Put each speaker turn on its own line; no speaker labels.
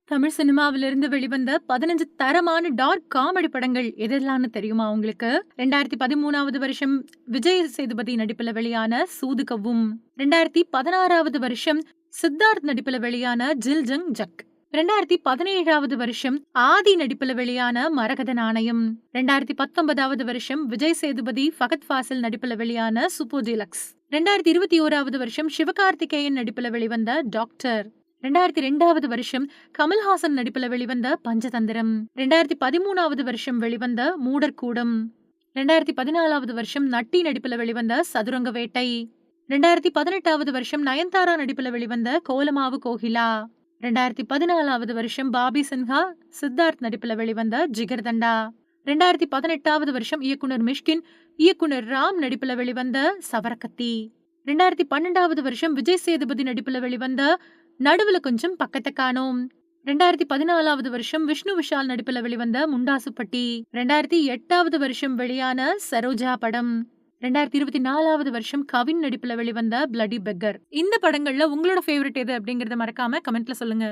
தமிழ் சினிமாவிலிருந்து வெளிவந்த 15 தரமான dark comedy படங்கள் எதெல்லாம்னு தெரியுமா உங்களுக்கு? 2013வது வருஷம் விஜய் சேதுபதி நடிப்புல வெளியான சூதுகவும், 2016வது வருஷம் சித்தார்த் நடிப்புல வெளியான ஜில் ஜங் ஜக், 2017வது வருஷம் ஆதி நடிப்புல வெளியான மரகத நாணயம், 2019வது வருஷம் விஜய் சேதுபதி ஃபகத் ஃபாசில் நடிப்புல வெளியான சூப்பர் டீலக்ஸ், 2021வது வருஷம் சிவகார்த்திகேயன் நடிப்புல வெளிவந்த டாக்டர், 2002வது வருஷம் கமல்ஹாசன் நடிப்புல வெளிவந்த பஞ்சதந்திரம், 2013வது வருஷம் வெளிவந்த மூடர்கூடம், 2014வது வருஷம் நட்டி நடிப்புல வெளிவந்த சதுரங்க வேட்டை, 2018வது வருஷம் நயன்தாரா நடிப்புல வெளிவந்த கோலமாவு கோகிலா, 2014வது வருஷம் பாபி சின்ஹா சித்தார்த் நடிப்புல வெளிவந்த ஜிகர்தண்டா, 2018வது வருஷம் இயக்குனர் மிஷ்கின் இயக்குனர் ராம் நடிப்புல வெளிவந்த சவரக்கத்தி, 2012வது வருஷம் விஜய் சேதுபதி நடிப்புல வெளிவந்த நடுவுல கொஞ்சம் பக்கத்த காணோம், 2014வது வருஷம் விஷ்ணு விஷால் நடிப்புல வெளிவந்த முண்டாசுப்பட்டி, 2008வது வருஷம் வெளியான சரோஜா படம், 2024வது வருஷம் கவின் நடிப்புல வெளிவந்த பிளடி பெக்கர். இந்த படங்கள்ல உங்களோட ஃபேவரட் எது அப்படிங்கறத மறக்காம கமெண்ட்ல சொல்லுங்க.